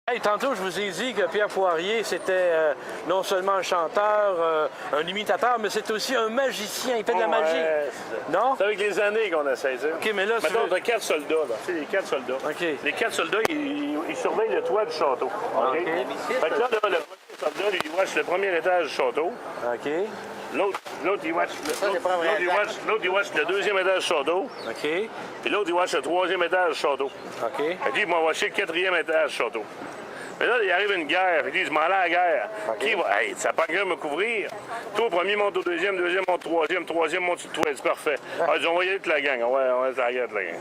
Hey, tantôt, je vous ai dit que Pierre Poirier, c'était non seulement un chanteur, un imitateur, mais c'est aussi un magicien. Il fait de la magie. Non? C'est avec les années qu'on essaie ça. OK, mais là, maintenant, on a 4 soldats, là. C'est les 4 soldats. OK. Les 4 soldats, ils surveillent le toit du château. OK? Fait que là, le premier soldat, lui, il watch le premier étage du château. OK. L'autre, il watch le deuxième étage du château. OK. Puis l'autre, il watch le troisième étage du château. OK. Fait que lui, il m'a watché le quatrième étage du château. Mais là, il arrive une guerre. Fait que lui, il dit, m'en allais à la guerre. Okay. Qui va? Hey, ça pas grave me couvrir. Toi, premier monte au deuxième monte au troisième monte sur le toit. C'est parfait. Ah, ils ont envoyé toute la gang. Ouais, c'est la guerre de la gang.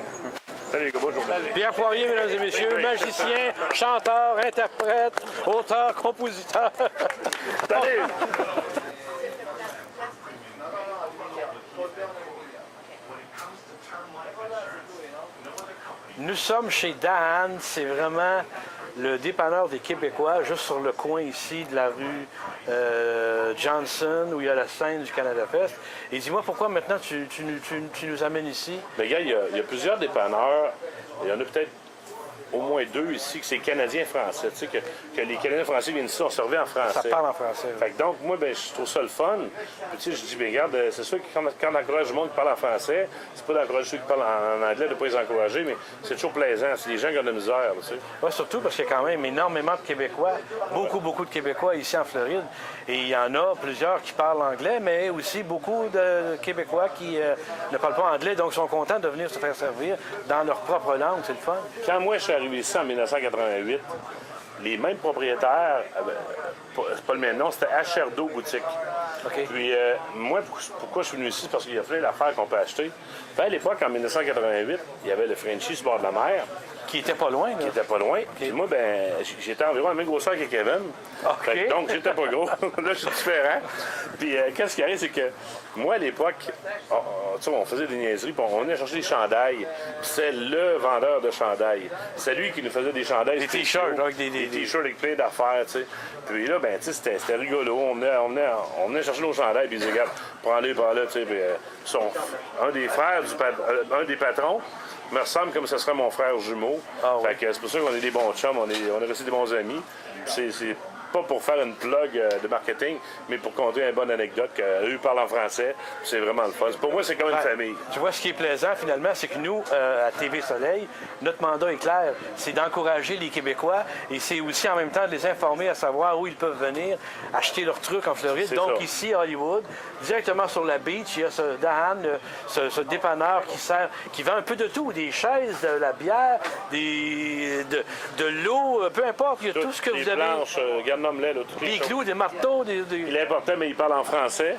Salut les gars, bonjour. Pierre Poirier, mesdames et messieurs, magicien, chanteur, interprète, auteur, compositeur. Salut! Nous sommes chez Dahan, c'est vraiment le dépanneur des Québécois, juste sur le coin ici de la rue Johnson, où il y a la scène du Canada Fest. Et dis-moi, pourquoi maintenant tu nous amènes ici? Mais gars, il y a plusieurs dépanneurs. Il y en a peut-être au moins 2 ici, que c'est Canadiens-Français. Tu sais, que les Canadiens-Français viennent ici, on servait en français. Ça parle en français. Fait que donc, moi, ben, je trouve ça le fun. Puis, tu sais, je dis, bien, regarde, c'est sûr que quand on encourage le monde qui parle en français, c'est pas d'encourager ceux qui parlent en anglais, de ne pas les encourager, mais c'est toujours plaisant. C'est les gens qui ont de la misère, tu sais. Oui, surtout parce qu'il y a quand même énormément de Québécois, beaucoup de Québécois ici en Floride. Et il y en a plusieurs qui parlent anglais, mais aussi beaucoup de Québécois qui ne parlent pas anglais, donc sont contents de venir se faire servir dans leur propre langue. C'est le fun. Quand moi, je suis arrivé ici en 1988, les mêmes propriétaires, c'est pas le même nom, c'était Achardo Boutique. OK. Puis moi, pourquoi je suis venu ici? C'est parce qu'il y a plein d'affaires qu'on peut acheter. Puis à l'époque, en 1988, il y avait le Frenchie sur le bord de la mer. Qui était pas loin, là. Qui était pas loin. Puis moi, ben, j'étais environ la même grosseur que Kevin. OK. Fait que donc, j'étais pas gros. Là, je suis différent. Puis qu'est-ce qui arrive, c'est que moi, à l'époque, tu sais, on faisait des niaiseries, puis on venait chercher des chandails. Puis c'est le vendeur de chandails. C'est lui qui nous faisait des chandails. Des t-shirts, avec des t-shirts avec plein d'affaires, tu sais. Puis là, ben, tu sais, c'était rigolo. On venait chercher nos chandails, puis ils disaient, regarde, prends-les, tu sais. Puis un des frères, un des patrons, me ressemble comme ce serait mon frère jumeau. Ah, ouais. Fait que c'est pour ça qu'on est des bons chums, on est restés des bons amis. C'est pas pour faire une plug de marketing, mais pour conter une bonne anecdote qu'eux parlent en français. C'est vraiment le fun. Pour moi, c'est comme une famille. Tu vois, ce qui est plaisant, finalement, c'est que nous, à TV Soleil, notre mandat est clair. C'est d'encourager les Québécois et c'est aussi en même temps de les informer à savoir où ils peuvent venir acheter leurs trucs en Floride. C'est Donc ça. ici, à Hollywood, directement sur la beach, il y a ce Dahan, ce dépanneur qui vend un peu de tout. Des chaises, de la bière, de l'eau, peu importe. Il y a tout ce que vous avez. Des planches, garde-nomme-les, là, toutes les Des choses. clous, des marteaux, Il est important, mais il parle en français.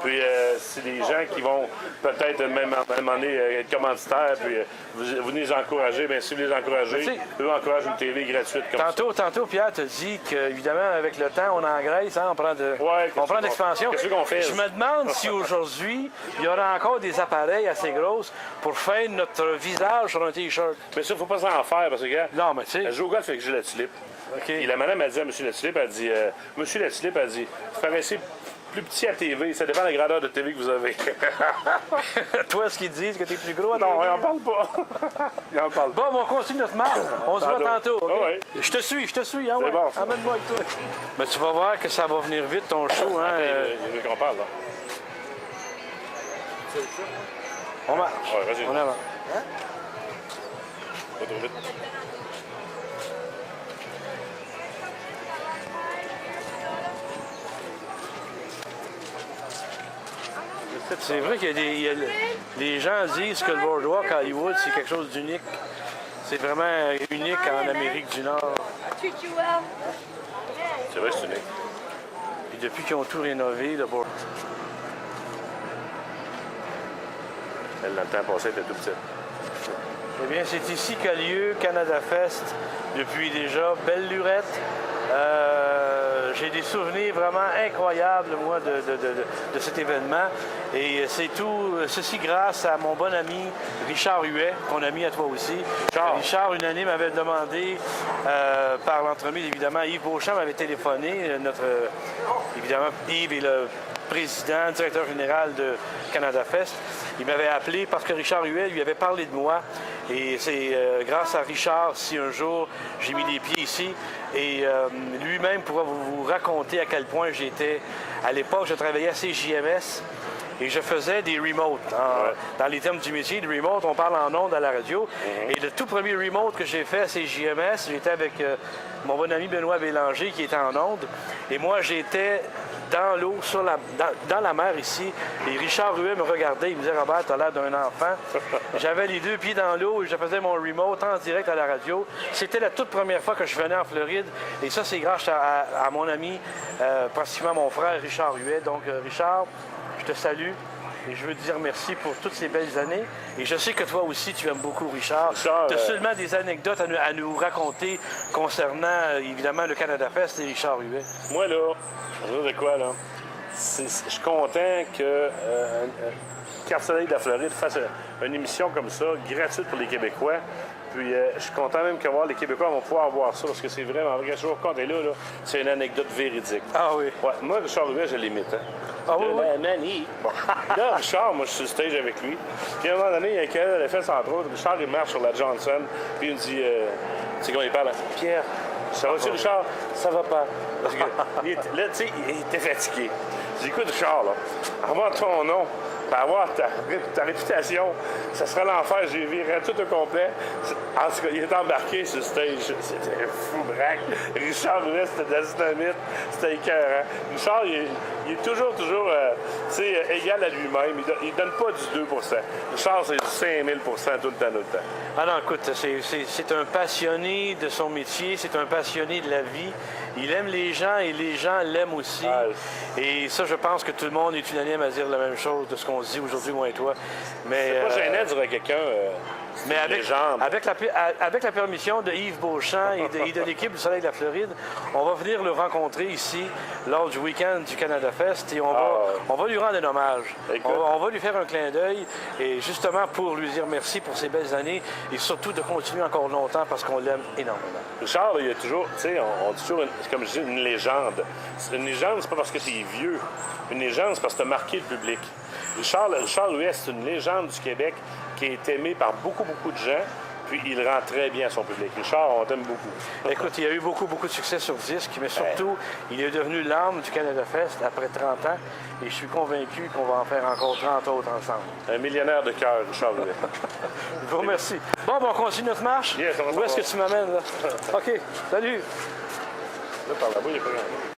Puis c'est des gens qui vont peut-être même à un moment donné être commanditaires, puis vous les encouragez. Bien, si vous les encouragez, eux encouragent une TV gratuite comme Tantôt, Pierre te dit qu'évidemment, avec le temps, on engraisse, hein, on prend de l'expansion. Qu'est-ce qu'on fait? Je me demande si aujourd'hui, il y aura encore des appareils assez grosses pour faire notre visage sur un T-shirt. Mais ça, il ne faut pas s'en faire, parce que, gars, Non, mais tu sais. elle joue au golf avec Gilles Latulippe. OK. Et la madame a dit à M. Latulippe, elle dit, Monsieur Latulippe, elle dit, paraissez plus petit à TV, ça dépend de la grandeur de TV que vous avez. Toi, ce qu'ils disent, que t'es plus gros. Non, il n'en parle pas. Il en parle pas. Bon, on continue notre marche. On se voit tantôt. OK? Ah ouais. Je te suis, hein, ouais. bon. Amène-moi avec toi. Mais tu vas voir que ça va venir vite, ton show, hein. Il veut qu'on parle, là. On marche. Ouais, vas-y. On avance. Pas trop vite. C'est vrai qu'il y a les gens disent que le boardwalk à Hollywood, c'est quelque chose d'unique. C'est vraiment unique en Amérique du Nord. C'est vrai, c'est unique. Puis depuis qu'ils ont tout rénové, le boardwalk. Elle, dans le temps passé, elle était tout petite. Eh bien, c'est ici qu'a lieu Canada Fest depuis déjà belle lurette. J'ai des souvenirs vraiment incroyables, moi, de cet événement. Et c'est tout ceci grâce à mon bon ami Richard Huet, ton ami à toi aussi. Richard, une année, m'avait demandé, par l'entremise, évidemment, Yves Beauchamp m'avait téléphoné. Évidemment, Yves est le président, directeur général de Canada Fest. Il m'avait appelé parce que Richard Huet lui avait parlé de moi. Et c'est grâce à Richard si un jour j'ai mis les pieds ici. Et lui-même pourra vous raconter à quel point j'étais. À l'époque, je travaillais à CJMS. Et je faisais des remotes. Dans les termes du métier, de remote, on parle en ondes à la radio. Et le tout premier remote que j'ai fait à CJMS, j'étais avec mon bon ami Benoît Bélanger qui était en ondes. Et moi, j'étais dans l'eau, dans la mer ici. Et Richard Huet me regardait, il me disait « Robert, t'as l'air d'un enfant. » J'avais les deux pieds dans l'eau et je faisais mon remote en direct à la radio. C'était la toute première fois que je venais en Floride. Et ça, c'est grâce à mon ami, pratiquement mon frère Richard Huet. Donc, Richard, je te salue et je veux te dire merci pour toutes ces belles années. Et je sais que toi aussi, tu aimes beaucoup Richard. Tu as seulement des anecdotes à nous raconter concernant, évidemment, le Canada Fest et Richard Huet. Moi, là, je veux dire quoi, là? Je suis content que Carte Soleil de la Floride fasse une émission comme ça, gratuite pour les Québécois. Puis je suis content même que les Québécois vont pouvoir voir ça, parce que c'est vraiment vrai. Je vous raconte, là, c'est une anecdote véridique. Ah oui? Ouais, moi, Richard Huet, je l'imite. Ah oui? Bon. Là, Richard, moi, je suis sur stage avec lui. Puis à un moment donné, il y a quelqu'un de fait, entre autres. Richard, il marche sur la Johnson. Puis il me dit, tu sais comment il parle? Pierre, ça va-tu, Richard? Ça va pas. Parce que, là, tu sais, il était fatigué. Je dis, écoute, Richard, là, avoir ton nom, pour avoir ta réputation, ça sera l'enfer. J'ai viré tout au complet. En tout cas, il est embarqué sur le stage. C'était fou, braque. Richard Huet, c'était de la dynamite. C'était écœurant. Richard, il est toujours, tu sais, égal à lui-même. Il donne pas du 2 Richard, c'est du 5000 tout le temps. Ah non, écoute, c'est un passionné de son métier, c'est un passionné de la vie. Il aime les gens et les gens l'aiment aussi. Ah, et ça, je pense que tout le monde est unanime à dire la même chose de ce qu'on se dit aujourd'hui, moi et toi. Mais c'est pas gênant de dire à quelqu'un... mais avec la permission de Yves Beauchamp et de l'équipe du Soleil de la Floride, on va venir le rencontrer ici lors du week-end du Canada Fest et on va lui rendre un hommage. On va lui faire un clin d'œil et justement pour lui dire merci pour ces belles années et surtout de continuer encore longtemps parce qu'on l'aime énormément. Richard, il y a toujours, tu sais, on dit toujours, comme je dis, une légende. Une légende, c'est pas parce que tu es vieux. Une légende, c'est parce que tu as marqué le public. Richard Huet, c'est une légende du Québec qui est aimé par beaucoup de gens, puis il rend très bien à son public. Richard, on t'aime beaucoup. Écoute, il y a eu beaucoup de succès sur disque, mais surtout, il est devenu l'âme du Canada Fest après 30 ans, et je suis convaincu qu'on va en faire encore 30 autres ensemble. Un millionnaire de cœur, Richard Huet. Je vous remercie. Bon, on continue notre marche? Yes, où est-ce que tu m'amènes, là? OK, salut! Là, par là-bas, il n'y a pas grand-chose.